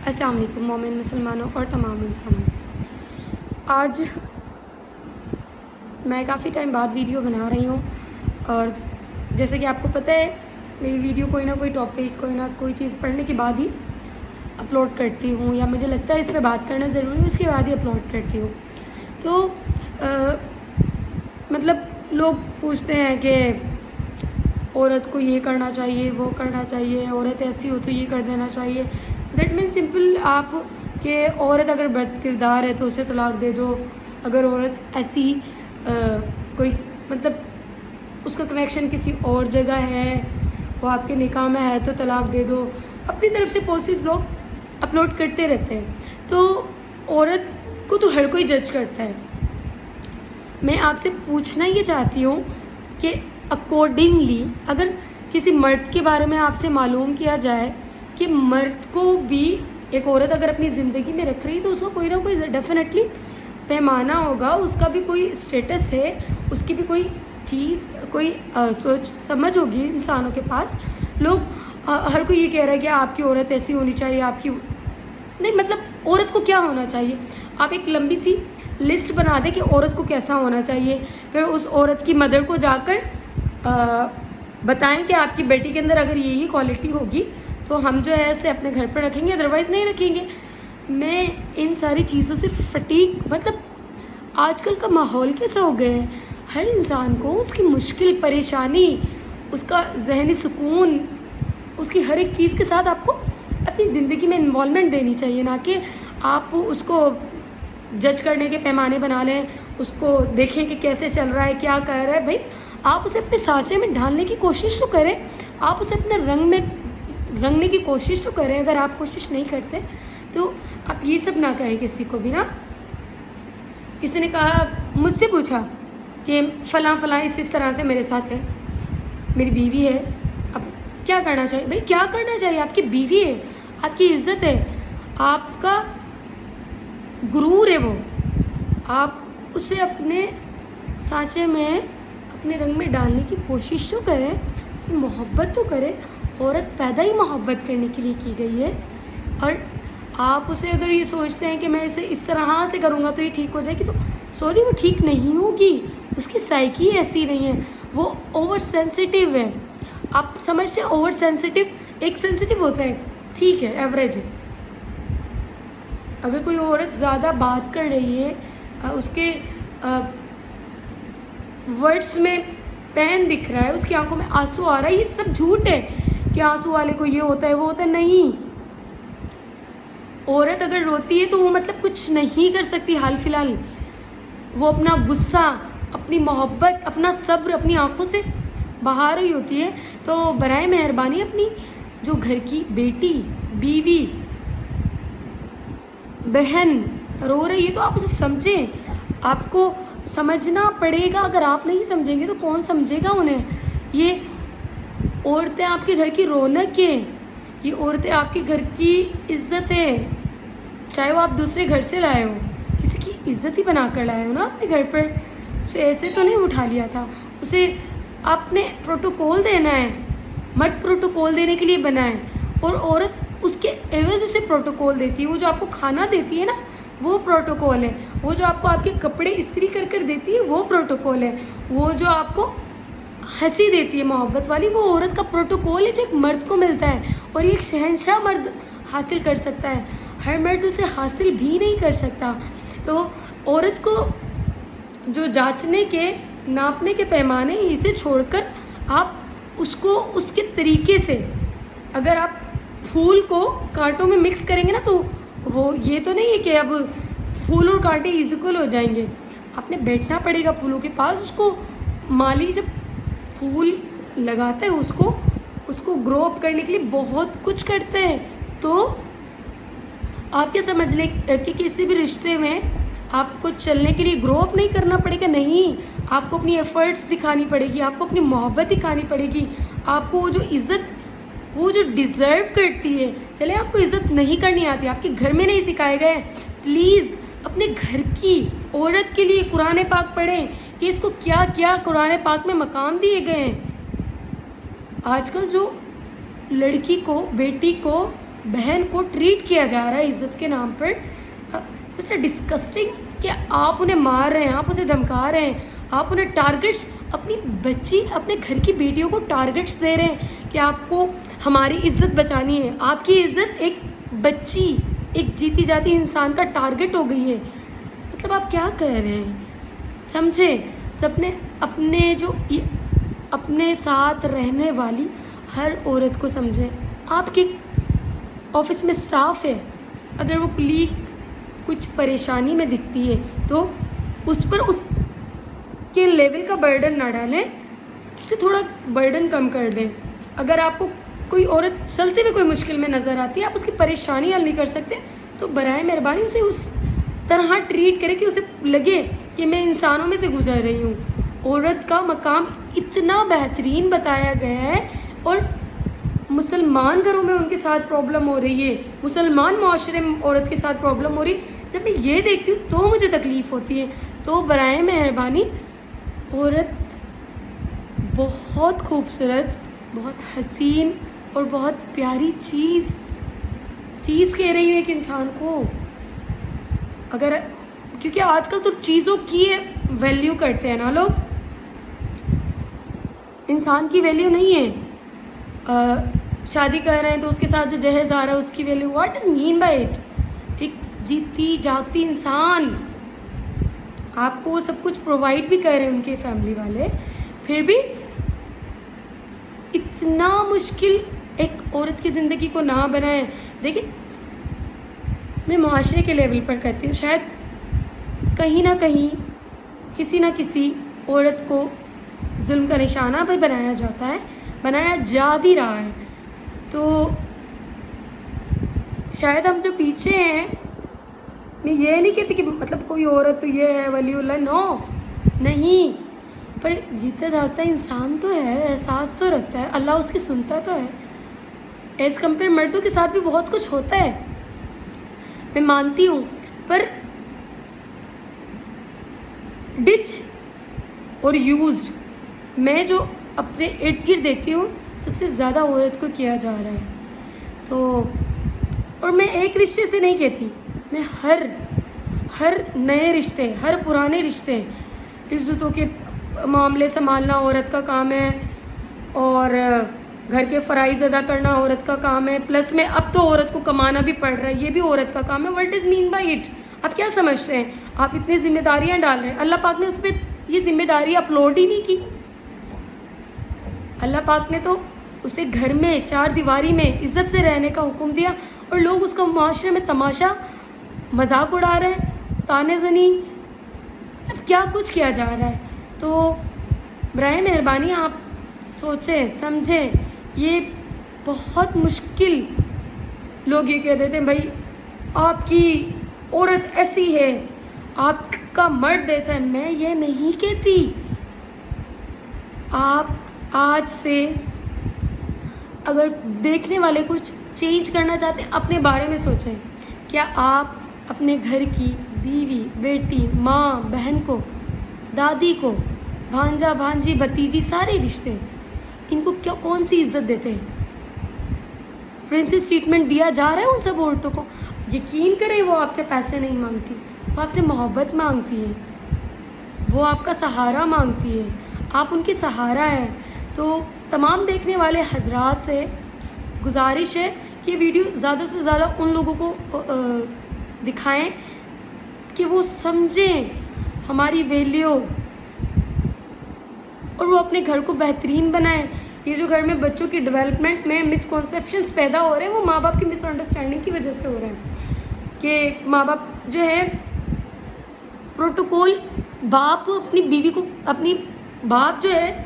السلام علیکم مومن مسلمانوں اور تمام انسانوں. آج میں کافی ٹائم بعد ویڈیو بنا رہی ہوں اور جیسے کہ آپ کو پتہ ہے میری ویڈیو کوئی نہ کوئی ٹاپک کوئی نہ کوئی چیز پڑھنے کے بعد ہی اپلوڈ کرتی ہوں، یا مجھے لگتا ہے اس پہ بات کرنا ضروری ہے اس کے بعد ہی اپلوڈ کرتی ہوں. تو مطلب لوگ پوچھتے ہیں کہ عورت کو یہ کرنا چاہیے وہ کرنا چاہیے، عورت ایسی ہو تو یہ کر دینا چاہیے. دیٹ مین سمپل آپ کہ عورت اگر بد کردار ہے تو اسے طلاق دے دو، اگر عورت ایسی کوئی مطلب اس کا کنیکشن کسی اور جگہ ہے، وہ آپ کے نکاح میں ہے تو طلاق دے دو. اپنی طرف سے پوسٹس لوگ اپلوڈ کرتے رہتے ہیں. تو عورت کو تو ہر کوئی جج کرتا ہے. میں آپ سے پوچھنا یہ چاہتی ہوں کہ اکارڈنگلی اگر کسی مرد کے بارے میں آپ سے معلوم کیا جائے کہ مرد کو بھی ایک عورت اگر اپنی زندگی میں رکھ رہی تو اس کا کوئی نہ کوئی ڈیفینیٹلی پیمانہ ہوگا، اس کا بھی کوئی اسٹیٹس ہے، اس کی بھی کوئی چیز کوئی سوچ سمجھ ہوگی انسانوں کے پاس. لوگ ہر کوئی یہ کہہ رہا ہے کہ آپ کی عورت ایسی ہونی چاہیے، آپ کی نہیں مطلب عورت کو کیا ہونا چاہیے. آپ ایک لمبی سی لسٹ بنا دیں کہ عورت کو کیسا ہونا چاہیے، پھر اس عورت کی مدر کو جا کر بتائیں کہ آپ کی بیٹی کے اندر اگر یہی کوالٹی ہوگی تو ہم جو ہے اسے اپنے گھر پر رکھیں گے، ادروائز نہیں رکھیں گے. میں ان ساری چیزوں سے فٹیگ مطلب آج کل کا ماحول کیسا ہو گیا ہے، ہر انسان کو اس کی مشکل پریشانی، اس کا ذہنی سکون، اس کی ہر ایک چیز کے ساتھ آپ کو اپنی زندگی میں انوالومنٹ دینی چاہیے، نہ کہ آپ اس کو جج کرنے کے پیمانے بنا لیں، اس کو دیکھیں کہ کیسے چل رہا ہے کیا کر رہا ہے. بھائی آپ اسے اپنے سانچے میں ڈھالنے کی کوشش تو کریں، آپ اسے اپنے رنگ میں رنگنے کی کوشش تو کریں. اگر آپ کوشش نہیں کرتے تو آپ یہ سب نہ کہیں کسی کو بھی. نا کسی نے کہا مجھ سے پوچھا کہ فلاں اس طرح سے میرے ساتھ ہے، میری بیوی ہے، اب کیا کرنا چاہیے. بھائی کیا کرنا چاہیے، آپ کی بیوی ہے، آپ کی عزت ہے، آپ کا غرور ہے، وہ آپ اسے اپنے سانچے میں اپنے رنگ میں ڈالنے کی کوشش تو کریں، اسے محبت تو کریں. عورت پیدا ہی محبت کرنے کے لیے کی گئی ہے، اور آپ اسے اگر یہ سوچتے ہیں کہ میں اسے اس طرح سے کروں گا تو یہ ٹھیک ہو جائے گی، تو سوری وہ ٹھیک نہیں ہوگی. اس کی سائیکی ایسی نہیں ہے، وہ اوور سینسٹیو ہے. آپ سمجھتے ہیں اوور سینسٹیو ایک سینسٹیو ہوتا ہے، ٹھیک ہے ایوریج ہے. اگر کوئی عورت زیادہ بات کر رہی ہے، اس کے ورڈس میں پین دکھ رہا ہے، اس کی آنکھوں میں آنسو آ رہا ہے، یہ سب جھوٹ ہے کہ آنسو والے کو یہ ہوتا ہے وہ ہوتا ہے. نہیں، عورت اگر روتی ہے تو وہ مطلب کچھ نہیں کر سکتی حال فی الحال. وہ اپنا غصہ، اپنی محبت، اپنا صبر اپنی آنکھوں سے بہا رہی ہوتی ہے. تو برائے مہربانی اپنی جو گھر کی بیٹی، بیوی، بہن رو رہی ہے تو آپ اسے سمجھیں. آپ کو سمجھنا پڑے گا، اگر آپ نہیں سمجھیں گے تو کون سمجھے گا انہیں. یہ عورتیں آپ کے گھر کی رونق ہیں، یہ عورتیں آپ کے گھر کی عزت ہے. چاہے وہ آپ دوسرے گھر سے لائے ہو، کسی کی عزت ہی بنا کر لائے ہو نا اپنے گھر پر. اسے ایسے تو نہیں اٹھا لیا تھا، اسے آپ نے پروٹوکول دینا ہے. مرد پروٹوکول دینے کے لیے بنا ہے، اور عورت اس کے عوض سے پروٹوکول دیتی ہے. وہ جو آپ کو کھانا دیتی ہے نا وہ پروٹوکول ہے، وہ جو آپ کو آپ کے کپڑے استری کر کر دیتی ہے وہ پروٹوکول ہے، وہ جو آپ کو ہنسی دیتی ہے محبت والی وہ عورت کا پروٹوکول ہے جو ایک مرد کو ملتا ہے. اور یہ ایک شہنشاہ مرد حاصل کر سکتا ہے، ہر مرد اسے حاصل بھی نہیں کر سکتا. تو عورت کو جو جانچنے کے ناپنے کے پیمانے اسے چھوڑ کر آپ اس کو اس کے طریقے سے، اگر آپ پھول کو کانٹوں میں مکس کریں گے نا تو وہ یہ تو نہیں ہے کہ اب پھول اور کانٹے ایزیکل ہو جائیں گے. آپ نے بیٹھنا پڑے گا پھولوں کے پاس. اس کو مالی جب پھول لگاتا ہے اس کو گرو اپ کرنے کے لیے بہت کچھ کرتے ہیں. تو آپ کیا سمجھ لیں کہ کسی بھی رشتے میں آپ کو چلنے کے لیے گرو اپ نہیں کرنا پڑے گا. نہیں، آپ کو اپنی ایفرٹس دکھانی پڑے گی، آپ کو اپنی محبت دکھانی پڑے گی. آپ کو وہ جو عزت وہ جو ڈیزرو کرتی ہے، چلے آپ کو عزت نہیں کرنی آتی، آپ کے گھر میں نہیں سکھائے گئے، پلیز اپنے گھر کی عورت کے لیے قرآن پاک پڑھیں کہ اس کو کیا کیا قرآن پاک میں مقام دیے گئے ہیں. آج کل جو لڑکی کو، بیٹی کو بہن کو ٹریٹ کیا جا رہا ہے عزت کے نام پر. سچ اے ڈسکسٹنگ کہ آپ انہیں مار رہے ہیں, آپ اسے دھمکا رہے ہیں, آپ انہیں ٹارگٹس, اپنی بچی, اپنے گھر کی بیٹیوں کو ٹارگٹس دے رہے ہیں کہ آپ کو ہماری عزت بچانی ہے. آپ کی عزت ایک بچی, ایک جیتی جاتی انسان کا ٹارگٹ ہو گئی ہے. مطلب آپ کیا کہہ رہے ہیں؟ سمجھے, سب نے اپنے ساتھ رہنے والی ہر عورت کو سمجھے. آپ کے آفس میں اسٹاف ہے, اگر وہ کلیگ کچھ پریشانی میں دکھتی ہے تو اس پر اس کے لیول کا برڈن نہ ڈالیں, اس سے تھوڑا برڈن کم کر دیں. اگر آپ کو کوئی عورت چلتے ہوئے کوئی مشکل میں نظر آتی ہے, آپ اس کی پریشانی حل نہیں کر سکتے, تو برائے مہربانی اسے اس طرح ٹریٹ کرے کہ اسے لگے کہ میں انسانوں میں سے گزر رہی ہوں. عورت کا مقام اتنا بہترین بتایا گیا ہے, اور مسلمان گھروں میں ان کے ساتھ پرابلم ہو رہی ہے, مسلمان معاشرے میں عورت کے ساتھ پرابلم ہو رہی ہے. جب میں یہ دیکھتی ہوں تو مجھے تکلیف ہوتی ہے. تو برائے مہربانی, عورت بہت خوبصورت, بہت حسین اور بہت پیاری چیز کہہ رہی ہوں ایک انسان کو. اگر کیونکہ آج کل تو چیزوں کی ویلیو کرتے ہیں نا لوگ, انسان کی ویلیو نہیں ہے. شادی کر رہے ہیں تو اس کے ساتھ جو جہیز آ رہا ہے اس کی value, what is mean by it? ایک جیتی جاگتی انسان, آپ کو وہ سب کچھ پرووائڈ بھی کر رہے ہیں ان کے فیملی والے, پھر بھی اتنا مشکل ایک عورت کی زندگی کو نہ بنائیں. دیکھیں, میں معاشرے کے لیول پر کہتی ہوں, شاید کہیں نہ کہیں کسی نہ کسی عورت کو ظلم کا نشانہ بھی بنایا جاتا ہے, بنایا جا بھی رہا ہے. تو شاید ہم جو پیچھے ہیں, میں یہ نہیں کہتی کہ مطلب کوئی عورت تو یہ ہے ولی اللہ, نو نہیں, پر جیتا جاتا انسان تو ہے, احساس تو رکھتا ہے, اللہ اس کی سنتا تو ہے. ایز کمپیئر مردوں کے ساتھ بھی بہت کچھ ہوتا ہے, میں مانتی ہوں, پر ڈچ اور یوزڈ میں جو اپنے ارد گرد دیکھتی ہوں سب سے زیادہ عورت کو کیا جا رہا ہے. تو اور میں ایک رشتے سے نہیں کہتی, میں ہر نئے رشتے, ہر پرانے رشتے, عزتوں کے معاملے سنبھالنا عورت کا کام ہے, اور گھر کے فرائض ادا کرنا عورت کا کام ہے, پلس میں اب تو عورت کو کمانا بھی پڑ رہا ہے, یہ بھی عورت کا کام ہے. What is mean by it? آپ کیا سمجھتے ہیں؟ آپ اتنی ذمہ داریاں ڈال رہے ہیں, اللہ پاک نے اس پہ یہ ذمہ داری اپلوڈ ہی نہیں کی. اللہ پاک نے تو اسے گھر میں چار دیواری میں عزت سے رہنے کا حکم دیا, اور لوگ اس کا معاشرے میں تماشا مذاق اڑا رہے ہیں, تانے زنی, مطلب کیا کچھ کیا جا رہا ہے. تو برائے مہربانی آپ سوچیں سمجھیں. یہ بہت مشکل, لوگ یہ کہہ دیتے ہیں بھائی آپ کی عورت ایسی ہے, آپ کا مرد ایسا ہے. میں یہ نہیں کہتی. آپ آج سے اگر دیکھنے والے کچھ چینج کرنا چاہتے ہیں, اپنے بارے میں سوچیں. کیا آپ اپنے گھر کی بیوی, بیٹی, ماں, بہن کو, دادی کو, بھانجا, بھانجی, بھتیجی, سارے رشتے, ان کو کیا کون سی عزت دیتے ہیں؟ پرنسس ٹریٹمنٹ دیا جا رہا ہے ان سب عورتوں کو. یقین کریں وہ آپ سے پیسے نہیں مانگتی, وہ آپ سے محبت مانگتی ہے, وہ آپ کا سہارا مانگتی ہے, آپ ان کے سہارا ہیں. تو تمام دیکھنے والے حضرات سے گزارش ہے کہ یہ ویڈیو زیادہ سے زیادہ ان لوگوں کو دکھائیں کہ وہ سمجھیں ہماری ویلیو, اور وہ اپنے گھر کو بہترین بنائیں. یہ جو گھر میں بچوں کی ڈیولپمنٹ میں مسکنسیپشنس پیدا ہو رہے ہیں, وہ ماں باپ کی مس انڈرسٹینڈنگ کی وجہ سے ہو رہے ہیں. کہ ماں باپ جو ہے پروٹوکول, باپ اپنی بیوی کو, اپنی باپ جو ہے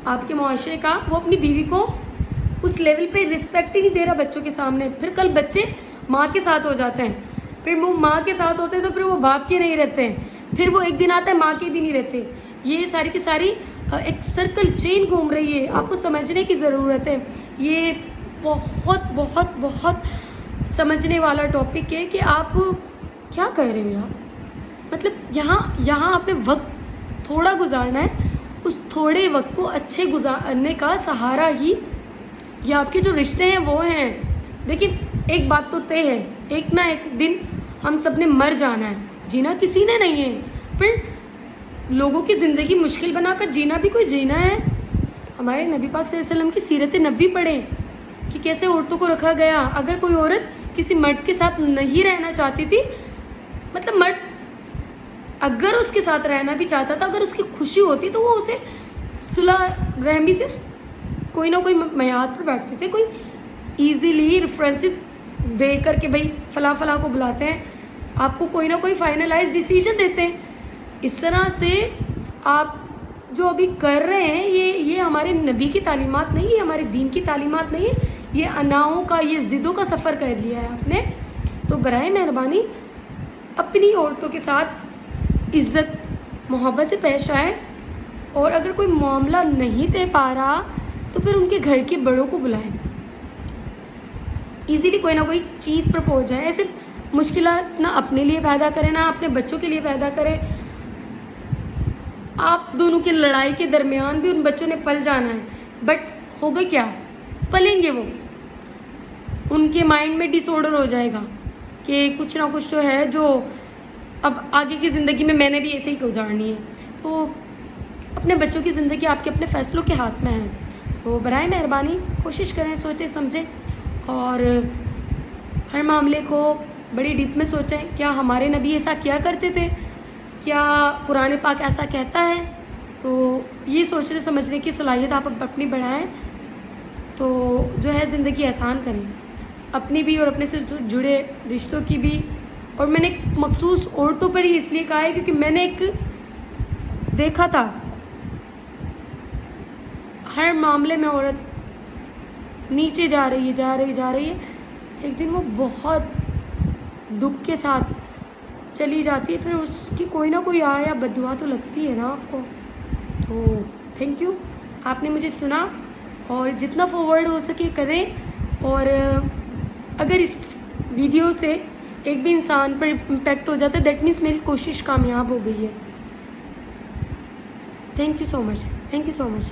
آپ کے معاشرے کا, وہ اپنی بیوی کو اس لیول پہ رسپیکٹ ہی نہیں دے رہا بچوں کے سامنے. پھر کل بچے ماں کے ساتھ ہو جاتے ہیں, پھر وہ ماں کے ساتھ ہوتے ہیں تو پھر وہ باپ کے نہیں رہتے ہیں, پھر وہ ایک دن آتا ہے ماں کے بھی نہیں رہتے. یہ ساری کی ساری ایک سرکل چین گھوم رہی ہے, آپ کو سمجھنے کی ضرورت ہے. یہ بہت بہت بہت سمجھنے والا ٹاپک ہے کہ آپ کیا کر رہے ہیں. مطلب یہاں آپ نے وقت تھوڑا گزارنا ہے, اس تھوڑے وقت کو اچھے گزارنے کا سہارا ہی یہ آپ کے جو رشتے ہیں وہ ہیں. دیکھیں ایک بات تو طے ہے، ایک نہ ایک دن ہم سب نے مر جانا ہے، جینا کسی نے نہیں ہے، پھر لوگوں کی زندگی مشکل بنا کر جینا بھی کوئی جینا ہے۔ ہمارے نبی پاک صلی اللہ علیہ وسلم کی سیرت نبوی پڑھیں کہ کیسے عورتوں کو رکھا گیا۔ اگر کوئی عورت کسی مرد کے ساتھ نہیں رہنا چاہتی تھی، مطلب مرد اگر اس کے ساتھ رہنا بھی چاہتا تھا، اگر اس کی خوشی ہوتی تو وہ اسے صلح رحمی سے کوئی نہ کوئی میعاد پر بیٹھتے تھے، کوئی ایزیلی ریفرنسز دے کر کے بھائی فلاں فلاں کو بلاتے ہیں، آپ کو کوئی نہ کوئی فائنلائز ڈیسیجن دیتے ہیں۔ اس طرح سے آپ جو ابھی کر رہے ہیں یہ ہمارے نبی کی تعلیمات نہیں ہے، ہمارے دین کی تعلیمات نہیں ہے، یہ اناؤں کا، یہ ضدوں کا سفر کر لیا ہے آپ نے۔ تو برائے مہربانی اپنی عورتوں کے ساتھ عزت محبت سے پیش آئیں، اور اگر کوئی معاملہ نہیں طے پا رہا تو پھر ان کے گھر کے بڑوں کو بلائیں، ایزیلی کوئی نہ کوئی چیز پر پہنچ جائیں۔ ایسے مشکلات نہ اپنے لیے پیدا کریں نہ اپنے بچوں کے لیے پیدا کریں۔ آپ دونوں کی لڑائی کے درمیان بھی ان بچوں نے پل جانا ہے، بٹ ہوگا کیا، پلیں گے وہ، ان کے مائنڈ میں ڈس آرڈر ہو جائے گا کہ کچھ نہ کچھ تو ہے جو اب آگے کی زندگی میں نے بھی ایسے ہی گزارنی ہے۔ تو اپنے بچوں کی زندگی آپ کے اپنے فیصلوں کے ہاتھ میں ہے، تو برائے مہربانی کوشش کریں، سوچیں سمجھیں، اور ہر معاملے کو بڑی ڈیپ میں سوچیں۔ کیا ہمارے نبی ایسا کیا کرتے تھے؟ کیا قرآن پاک ایسا کہتا ہے؟ تو یہ سوچنے سمجھنے کی صلاحیت آپ اپنی بڑھائیں، تو جو ہے زندگی آسان کریں، اپنی بھی اور اپنے سے جڑے رشتوں کی بھی۔ اور میں نے ایک مخصوص عورتوں پر ہی اس لیے کہا ہے کیونکہ میں نے ایک دیکھا تھا، ہر معاملے میں عورت نیچے جا رہی ہے، ایک دن وہ بہت دکھ کے ساتھ چلی جاتی ہے، پھر اس کی کوئی نہ کوئی آیا یا بددعا تو لگتی ہے نا آپ کو۔ تو تھینک یو، آپ نے مجھے سنا، اور جتنا فارورڈ ہو سکے کریں، اور اگر اس ویڈیو سے ایک بھی انسان پر امپیکٹ ہو جاتا ہے دیٹ مینس میری کوشش کامیاب ہو گئی ہے۔ Thank you so much, thank you so much.